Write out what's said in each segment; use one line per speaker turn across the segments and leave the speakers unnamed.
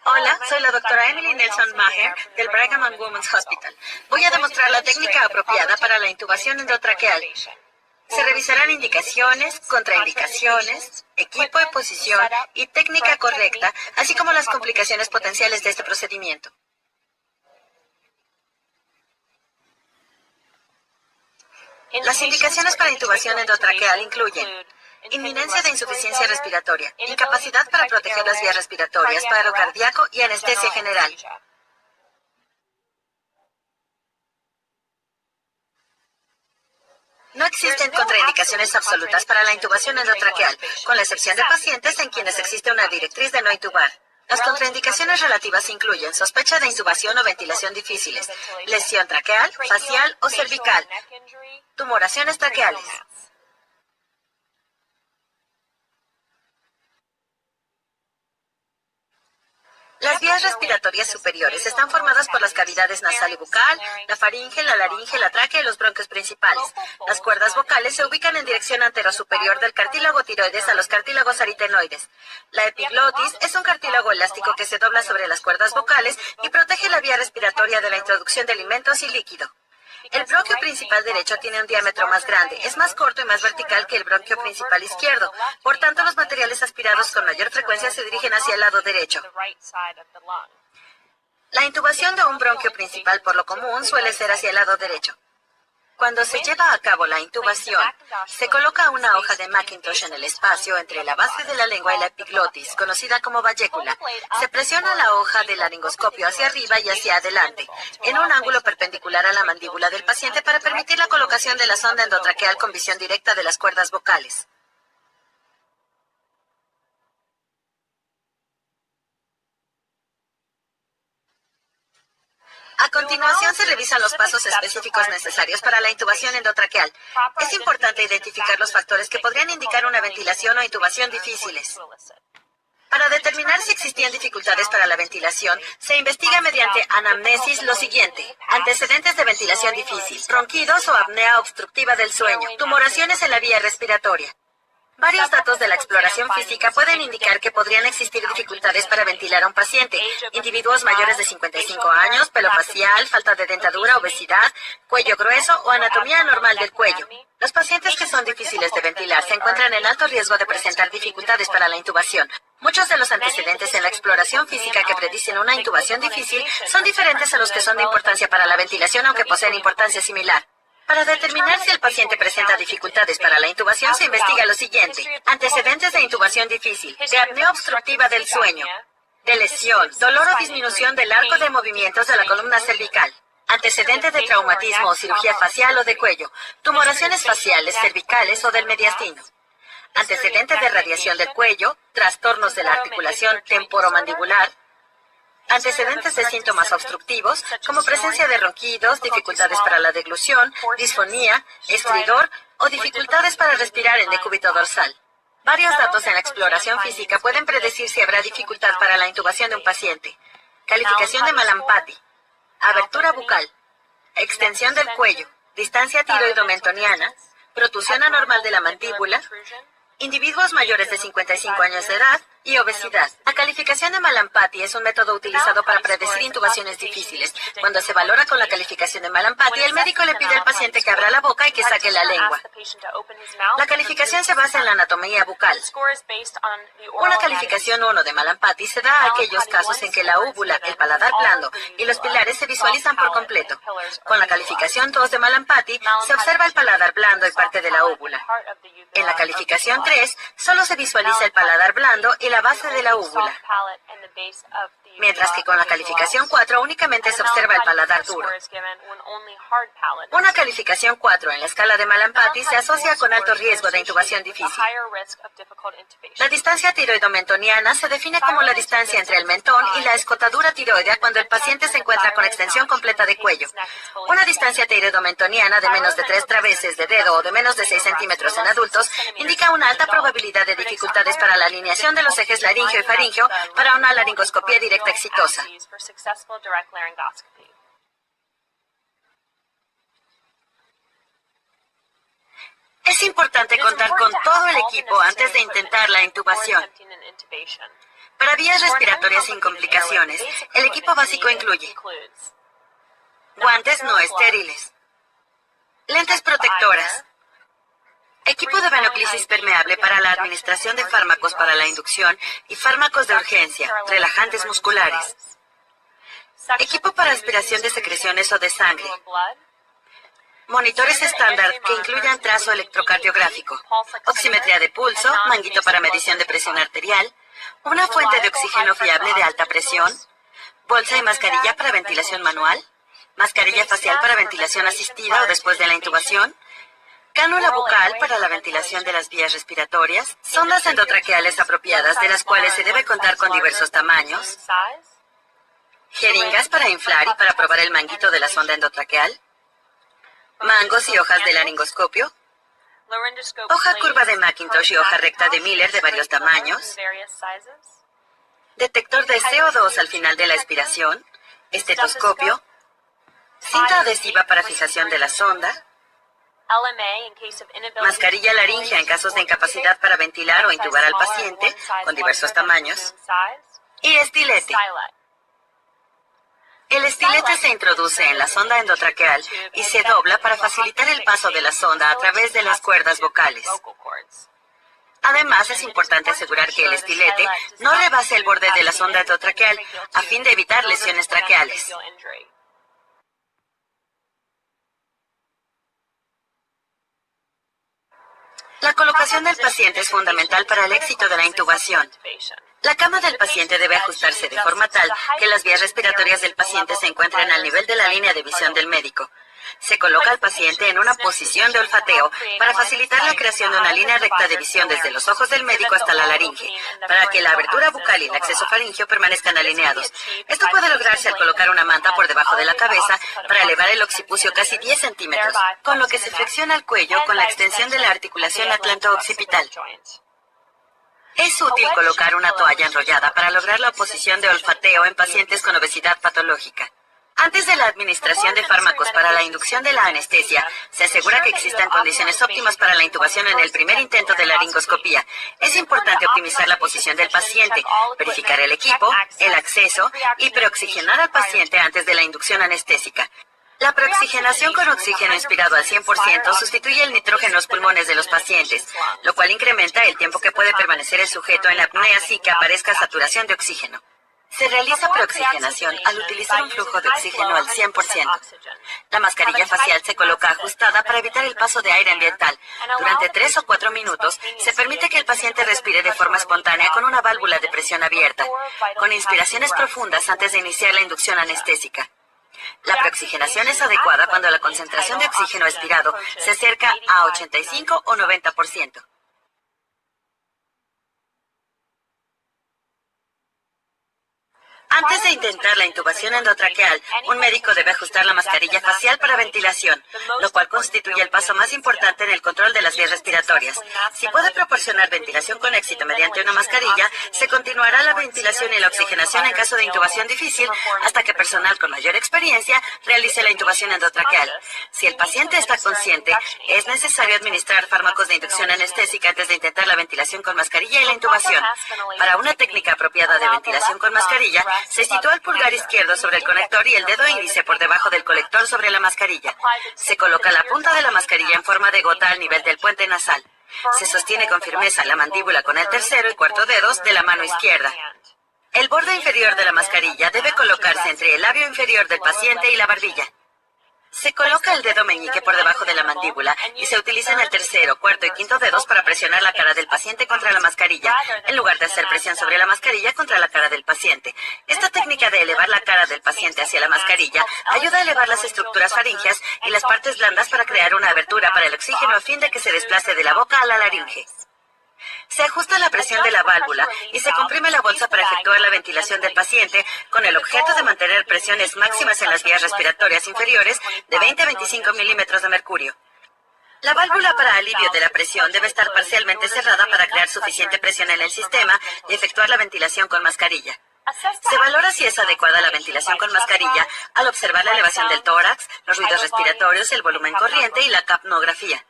Hola, soy la doctora Emily Nelson Maher del Brigham and Women's Hospital. Voy a demostrar la técnica apropiada para la intubación endotraqueal. Se revisarán indicaciones, contraindicaciones, equipo de posición y técnica correcta, así como las complicaciones potenciales de este procedimiento. Las indicaciones para intubación endotraqueal incluyen inminencia de insuficiencia respiratoria, incapacidad para proteger las vías respiratorias, paro cardíaco y anestesia general. No existen contraindicaciones absolutas para la intubación endotraqueal, con la excepción de pacientes en quienes existe una directriz de no intubar. Las contraindicaciones relativas incluyen sospecha de intubación o ventilación difíciles, lesión traqueal, facial o cervical, tumoraciones traqueales. Las vías respiratorias superiores están formadas por las cavidades nasal y bucal, la faringe, la laringe, la tráquea y los bronquios principales. Las cuerdas vocales se ubican en dirección anterosuperior del cartílago tiroides a los cartílagos aritenoides. La epiglotis es un cartílago elástico que se dobla sobre las cuerdas vocales y protege la vía respiratoria de la introducción de alimentos y líquido. El bronquio principal derecho tiene un diámetro más grande, es más corto y más vertical que el bronquio principal izquierdo. Por tanto, los materiales aspirados con mayor frecuencia se dirigen hacia el lado derecho. La intubación de un bronquio principal por lo común suele ser hacia el lado derecho. Cuando se lleva a cabo la intubación, se coloca una hoja de Macintosh en el espacio entre la base de la lengua y la epiglotis, conocida como vallécula. Se presiona la hoja del laringoscopio hacia arriba y hacia adelante, en un ángulo perpendicular a la mandíbula del paciente para permitir la colocación de la sonda endotraqueal con visión directa de las cuerdas vocales. A continuación se revisan los pasos específicos necesarios para la intubación endotraqueal. Es importante identificar los factores que podrían indicar una ventilación o intubación difíciles. Para determinar si existían dificultades para la ventilación, se investiga mediante anamnesis lo siguiente: antecedentes de ventilación difícil, ronquidos o apnea obstructiva del sueño, tumoraciones en la vía respiratoria. Varios datos de la exploración física pueden indicar que podrían existir dificultades para ventilar a un paciente: individuos mayores de 55 años, pelo facial, falta de dentadura, obesidad, cuello grueso o anatomía anormal del cuello. Los pacientes que son difíciles de ventilar se encuentran en alto riesgo de presentar dificultades para la intubación. Muchos de los antecedentes en la exploración física que predicen una intubación difícil son diferentes a los que son de importancia para la ventilación, aunque poseen importancia similar. Para determinar si el paciente presenta dificultades para la intubación, se investiga lo siguiente: antecedentes de intubación difícil, de apnea obstructiva del sueño, de lesión, dolor o disminución del arco de movimientos de la columna cervical, antecedente de traumatismo o cirugía facial o de cuello, tumoraciones faciales, cervicales o del mediastino, antecedentes de radiación del cuello, trastornos de la articulación temporomandibular, antecedentes de síntomas obstructivos, como presencia de ronquidos, dificultades para la deglución, disfonía, estridor o dificultades para respirar en decúbito dorsal. Varios datos en la exploración física pueden predecir si habrá dificultad para la intubación de un paciente. Calificación de Mallampati, abertura bucal, extensión del cuello, distancia tiroidomentoniana, protusión anormal de la mandíbula, individuos mayores de 55 años de edad y obesidad. La calificación de Mallampati es un método utilizado para predecir intubaciones difíciles. Cuando se valora con la calificación de Mallampati, el médico le pide al paciente que abra la boca y que saque la lengua. La calificación se basa en la anatomía bucal. Una calificación 1 de Mallampati se da a aquellos casos en que la úvula, el paladar blando y los pilares se visualizan por completo. Con la calificación 2 de Mallampati, se observa el paladar blando y parte de la úvula. En la calificación 3, solo se visualiza el paladar blando y la base de la úvula, mientras que con la calificación 4 únicamente se observa el paladar duro. Una calificación 4 en la escala de Mallampati se asocia con alto riesgo de intubación difícil. La distancia tiroidomentoniana se define como la distancia entre el mentón y la escotadura tiroidea cuando el paciente se encuentra con extensión completa de cuello. Una distancia tiroidomentoniana de menos de 3 traveses de dedo o de menos de 6 centímetros en adultos indica una alta probabilidad de dificultades para la alineación de los ejes laringio y faringio para una laringoscopía directa exitosa. Es importante contar con todo el equipo antes de intentar la intubación. Para vías respiratorias sin complicaciones, el equipo básico incluye guantes no estériles, lentes protectoras, equipo de venoclisis permeable para la administración de fármacos para la inducción y fármacos de urgencia, relajantes musculares, equipo para aspiración de secreciones o de sangre, monitores estándar que incluyan trazo electrocardiográfico, oximetría de pulso, manguito para medición de presión arterial, una fuente de oxígeno fiable de alta presión, bolsa y mascarilla para ventilación manual, mascarilla facial para ventilación asistida o después de la intubación, cánula bucal para la ventilación de las vías respiratorias, sondas endotraqueales apropiadas de las cuales se debe contar con diversos tamaños, jeringas para inflar y para probar el manguito de la sonda endotraqueal, mangos y hojas de laringoscopio, hoja curva de Macintosh y hoja recta de Miller de varios tamaños, detector de CO2 al final de la expiración, estetoscopio, cinta adhesiva para fijación de la sonda, mascarilla laringea en casos de incapacidad para ventilar o intubar al paciente, con diversos tamaños, y estilete. El estilete se introduce en la sonda endotraqueal y se dobla para facilitar el paso de la sonda a través de las cuerdas vocales. Además, es importante asegurar que el estilete no rebase el borde de la sonda endotraqueal a fin de evitar lesiones traqueales. La colocación del paciente es fundamental para el éxito de la intubación. La cama del paciente debe ajustarse de forma tal que las vías respiratorias del paciente se encuentren al nivel de la línea de visión del médico. Se coloca al paciente en una posición de olfateo para facilitar la creación de una línea recta de visión desde los ojos del médico hasta la laringe, para que la abertura bucal y el acceso faríngeo permanezcan alineados. Esto puede lograrse al colocar una manta por debajo de la cabeza para elevar el occipucio casi 10 centímetros, con lo que se flexiona el cuello con la extensión de la articulación atlanto-occipital. Es útil colocar una toalla enrollada para lograr la posición de olfateo en pacientes con obesidad patológica. Antes de la administración de fármacos para la inducción de la anestesia, se asegura que existan condiciones óptimas para la intubación en el primer intento de laringoscopía. Es importante optimizar la posición del paciente, verificar el equipo, el acceso y preoxigenar al paciente antes de la inducción anestésica. La preoxigenación con oxígeno inspirado al 100% sustituye el nitrógeno en los pulmones de los pacientes, lo cual incrementa el tiempo que puede permanecer el sujeto en la apnea sin que aparezca saturación de oxígeno. Se realiza preoxigenación al utilizar un flujo de oxígeno al 100%. La mascarilla facial se coloca ajustada para evitar el paso de aire ambiental. Durante 3 o 4 minutos, se permite que el paciente respire de forma espontánea con una válvula de presión abierta, con inspiraciones profundas antes de iniciar la inducción anestésica. La preoxigenación es adecuada cuando la concentración de oxígeno expirado se acerca a 85 o 90%. Antes de intentar la intubación endotraqueal, un médico debe ajustar la mascarilla facial para ventilación, lo cual constituye el paso más importante en el control de las vías respiratorias. Si puede proporcionar ventilación con éxito mediante una mascarilla, se continuará la ventilación y la oxigenación en caso de intubación difícil hasta que personal con mayor experiencia realice la intubación endotraqueal. Si el paciente está consciente, es necesario administrar fármacos de inducción anestésica antes de intentar la ventilación con mascarilla y la intubación. Para una técnica apropiada de ventilación con mascarilla, se sitúa el pulgar izquierdo sobre el conector y el dedo índice por debajo del colector sobre la mascarilla. Se coloca la punta de la mascarilla en forma de gota al nivel del puente nasal. Se sostiene con firmeza la mandíbula con el tercero y cuarto dedos de la mano izquierda. El borde inferior de la mascarilla debe colocarse entre el labio inferior del paciente y la barbilla. Se coloca el dedo meñique por debajo de la mandíbula y se utilizan el tercero, cuarto y quinto dedos para presionar la cara del paciente contra la mascarilla, en lugar de hacer presión sobre la mascarilla contra la cara del paciente. Esta técnica de elevar la cara del paciente hacia la mascarilla ayuda a elevar las estructuras faríngeas y las partes blandas para crear una abertura para el oxígeno a fin de que se desplace de la boca a la laringe. Se ajusta la presión de la válvula y se comprime la bolsa para efectuar la ventilación del paciente con el objeto de mantener presiones máximas en las vías respiratorias inferiores de 20 a 25 milímetros de mercurio. La válvula para alivio de la presión debe estar parcialmente cerrada para crear suficiente presión en el sistema y efectuar la ventilación con mascarilla. Se valora si es adecuada la ventilación con mascarilla al observar la elevación del tórax, los ruidos respiratorios, el volumen corriente y la capnografía.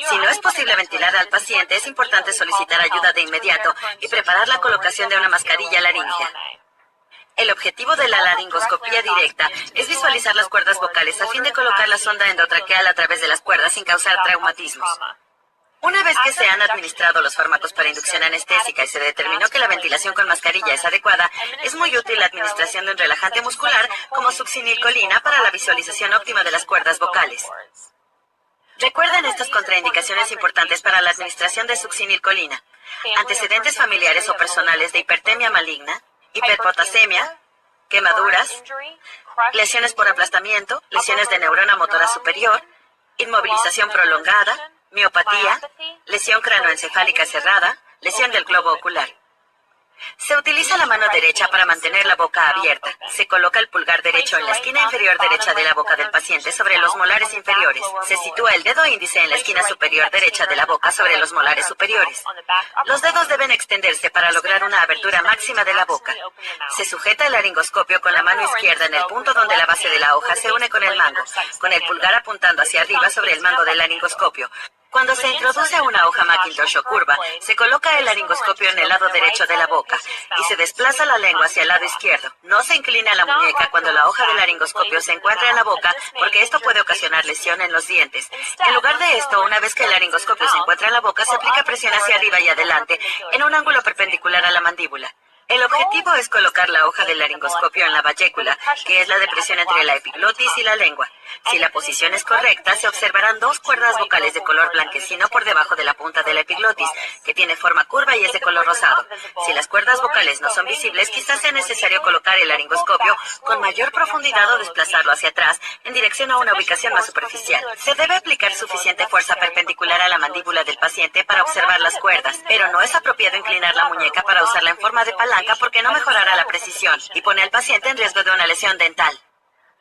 Si no es posible ventilar al paciente, es importante solicitar ayuda de inmediato y preparar la colocación de una mascarilla laríngea. El objetivo de la laringoscopía directa es visualizar las cuerdas vocales a fin de colocar la sonda endotraqueal a través de las cuerdas sin causar traumatismos. Una vez que se han administrado los fármacos para inducción anestésica y se determinó que la ventilación con mascarilla es adecuada, es muy útil la administración de un relajante muscular como succinilcolina para la visualización óptima de las cuerdas vocales. Recuerden estas contraindicaciones importantes para la administración de succinilcolina: antecedentes familiares o personales de hipertemia maligna, hiperpotasemia, quemaduras, lesiones por aplastamiento, lesiones de neurona motora superior, inmovilización prolongada, miopatía, lesión cranoencefálica cerrada, lesión del globo ocular. Se utiliza la mano derecha para mantener la boca abierta. Se coloca el pulgar derecho en la esquina inferior derecha de la boca del paciente sobre los molares inferiores. Se sitúa el dedo índice en la esquina superior derecha de la boca sobre los molares superiores. Los dedos deben extenderse para lograr una abertura máxima de la boca. Se sujeta el laringoscopio con la mano izquierda en el punto donde la base de la hoja se une con el mango, con el pulgar apuntando hacia arriba sobre el mango del laringoscopio. Cuando se introduce una hoja Macintosh o curva, se coloca el laringoscopio en el lado derecho de la boca y se desplaza la lengua hacia el lado izquierdo. No se inclina la muñeca cuando la hoja del laringoscopio se encuentra en la boca, porque esto puede ocasionar lesión en los dientes. En lugar de esto, una vez que el laringoscopio se encuentra en la boca, se aplica presión hacia arriba y adelante, en un ángulo perpendicular a la mandíbula. El objetivo es colocar la hoja del laringoscopio en la bayécula, que es la depresión entre la epiglotis y la lengua. Si la posición es correcta, se observarán dos cuerdas vocales de color blanquecino por debajo de la punta de la epiglotis, que tiene forma curva y es de color rosado. Si las cuerdas vocales no son visibles, quizás sea necesario colocar el laringoscopio con mayor profundidad o desplazarlo hacia atrás, en dirección a una ubicación más superficial. Se debe aplicar suficiente fuerza perpendicular a la mandíbula del paciente para observar las cuerdas, pero no es apropiado inclinar la muñeca para usarla en forma de palanca, porque no mejorará la precisión y pone al paciente en riesgo de una lesión dental.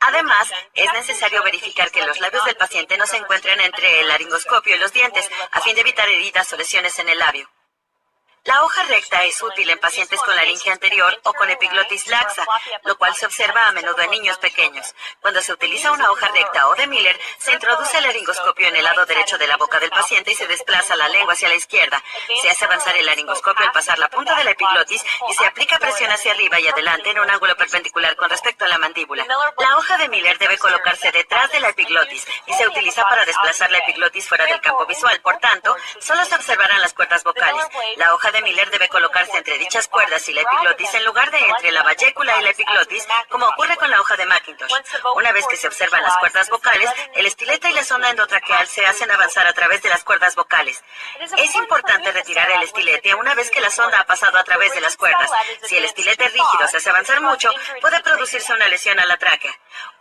Además, es necesario verificar que los labios del paciente no se encuentren entre el laringoscopio y los dientes, a fin de evitar heridas o lesiones en el labio. La hoja recta es útil en pacientes con laringe anterior o con epiglotis laxa, lo cual se observa a menudo en niños pequeños. Cuando se utiliza una hoja recta o de Miller, se introduce el laringoscopio en el lado derecho de la boca del paciente y se desplaza la lengua hacia la izquierda. Se hace avanzar el laringoscopio al pasar la punta de la epiglotis y se aplica presión hacia arriba y adelante en un ángulo perpendicular con respecto a la mandíbula. La hoja de Miller debe colocarse detrás de la epiglotis y se utiliza para desplazar la epiglotis fuera del campo visual. Por tanto, solo se observarán las cuerdas vocales. La hoja de Miller debe colocarse entre dichas cuerdas y la epiglotis en lugar de entre la bayécula y la epiglotis, como ocurre con la hoja de Macintosh. Una vez que se observan las cuerdas vocales, el estilete y la sonda endotraqueal se hacen avanzar a través de las cuerdas vocales. Es importante retirar el estilete una vez que la sonda ha pasado a través de las cuerdas. Si el estilete rígido se hace avanzar mucho, puede producirse una lesión a la tráquea.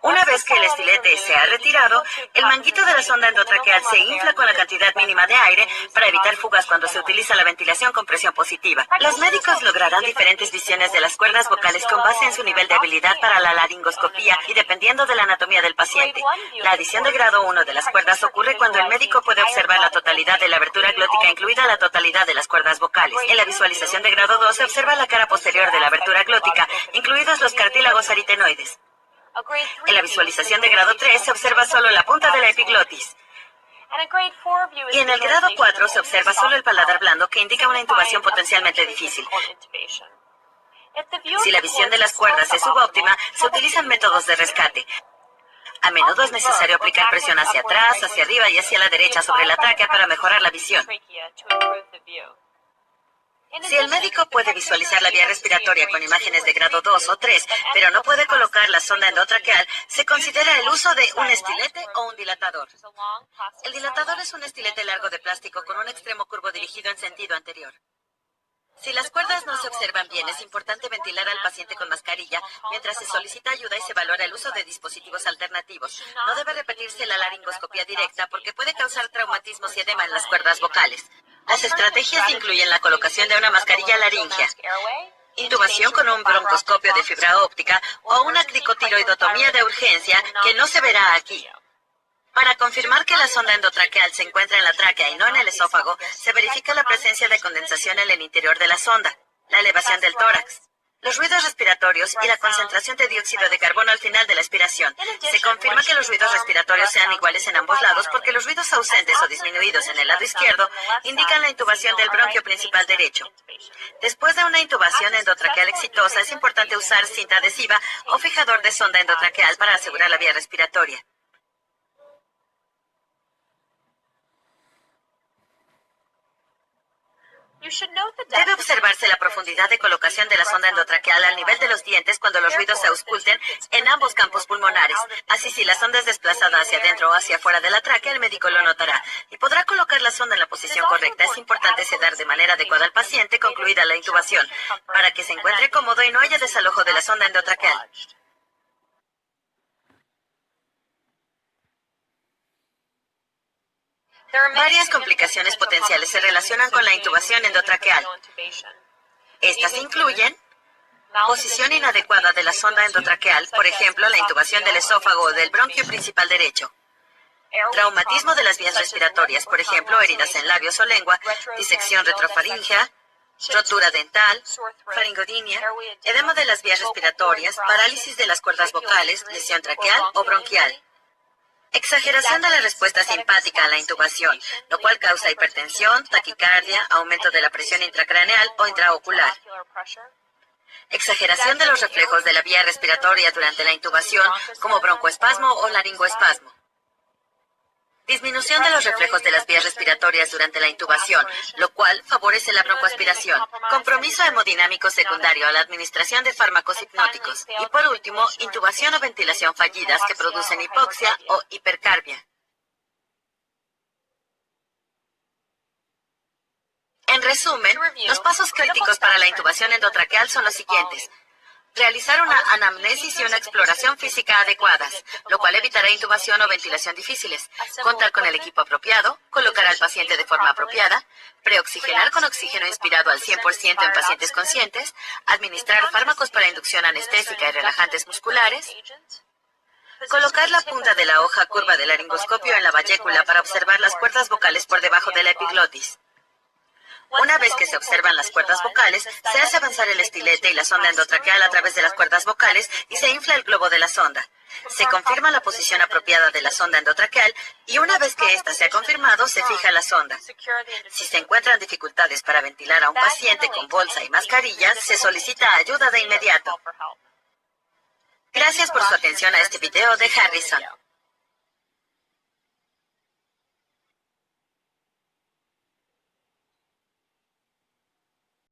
Una vez que el estilete se ha retirado, el manguito de la sonda endotraqueal se infla con la cantidad mínima de aire para evitar fugas cuando se utiliza la ventilación con presión positiva. Los médicos lograrán diferentes visiones de las cuerdas vocales con base en su nivel de habilidad para la laringoscopía y dependiendo de la anatomía del paciente. La adición de grado 1 de las cuerdas ocurre cuando el médico puede observar la totalidad de la abertura glótica, incluida la totalidad de las cuerdas vocales. En la visualización de grado 2 se observa la cara posterior de la abertura glótica, incluidos los cartílagos aritenoides. En la visualización de grado 3 se observa solo la punta de la epiglotis. Y en el grado 4 se observa solo el paladar blando, que indica una intubación potencialmente difícil. Si la visión de las cuerdas es subóptima, se utilizan métodos de rescate. A menudo es necesario aplicar presión hacia atrás, hacia arriba y hacia la derecha sobre la tráquea para mejorar la visión. Si el médico puede visualizar la vía respiratoria con imágenes de grado 2 o 3, pero no puede colocar la sonda endotraqueal, se considera el uso de un estilete o un dilatador. El dilatador es un estilete largo de plástico con un extremo curvo dirigido en sentido anterior. Si las cuerdas no se observan bien, es importante ventilar al paciente con mascarilla mientras se solicita ayuda y se valora el uso de dispositivos alternativos. No debe repetirse la laringoscopia directa porque puede causar traumatismos y edema en las cuerdas vocales. Las estrategias incluyen la colocación de una mascarilla laríngea, intubación con un broncoscopio de fibra óptica o una cricotiroidotomía de urgencia que no se verá aquí. Para confirmar que la sonda endotraqueal se encuentra en la tráquea y no en el esófago, se verifica la presencia de condensación en el interior de la sonda, la elevación del tórax, los ruidos respiratorios y la concentración de dióxido de carbono al final de la expiración. Se confirma que los ruidos respiratorios sean iguales en ambos lados porque los ruidos ausentes o disminuidos en el lado izquierdo indican la intubación del bronquio principal derecho. Después de una intubación endotraqueal exitosa, es importante usar cinta adhesiva o fijador de sonda endotraqueal para asegurar la vía respiratoria. Debe observarse la profundidad de colocación de la sonda endotraqueal al nivel de los dientes cuando los ruidos se ausculten en ambos campos pulmonares. Así, si la sonda es desplazada hacia adentro o hacia afuera de la tráquea, el médico lo notará y podrá colocar la sonda en la posición correcta. Es importante sedar de manera adecuada al paciente concluida la intubación para que se encuentre cómodo y no haya desalojo de la sonda endotraqueal. Varias complicaciones potenciales se relacionan con la intubación endotraqueal. Estas incluyen posición inadecuada de la sonda endotraqueal, por ejemplo, la intubación del esófago o del bronquio principal derecho. Traumatismo de las vías respiratorias, por ejemplo, heridas en labios o lengua, disección retrofaríngea, rotura dental, faringodinia, edema de las vías respiratorias, parálisis de las cuerdas vocales, lesión traqueal o bronquial. Exageración de la respuesta simpática a la intubación, lo cual causa hipertensión, taquicardia, aumento de la presión intracraneal o intraocular. Exageración de los reflejos de la vía respiratoria durante la intubación, como broncoespasmo o laringoespasmo. Disminución de los reflejos de las vías respiratorias durante la intubación, lo cual favorece la broncoaspiración. Compromiso hemodinámico secundario a la administración de fármacos hipnóticos. Y por último, intubación o ventilación fallidas que producen hipoxia o hipercarbia. En resumen, los pasos críticos para la intubación endotraqueal son los siguientes. Realizar una anamnesis y una exploración física adecuadas, lo cual evitará intubación o ventilación difíciles. Contar con el equipo apropiado, colocar al paciente de forma apropiada, preoxigenar con oxígeno inspirado al 100% en pacientes conscientes, administrar fármacos para inducción anestésica y relajantes musculares, colocar la punta de la hoja curva del laringoscopio en la vallécula para observar las cuerdas vocales por debajo de la epiglotis. Una vez que se observan las cuerdas vocales, se hace avanzar el estilete y la sonda endotraqueal a través de las cuerdas vocales y se infla el globo de la sonda. Se confirma la posición apropiada de la sonda endotraqueal y una vez que ésta se ha confirmado, se fija la sonda. Si se encuentran dificultades para ventilar a un paciente con bolsa y mascarilla, se solicita ayuda de inmediato. Gracias por su atención a este video de Harrison.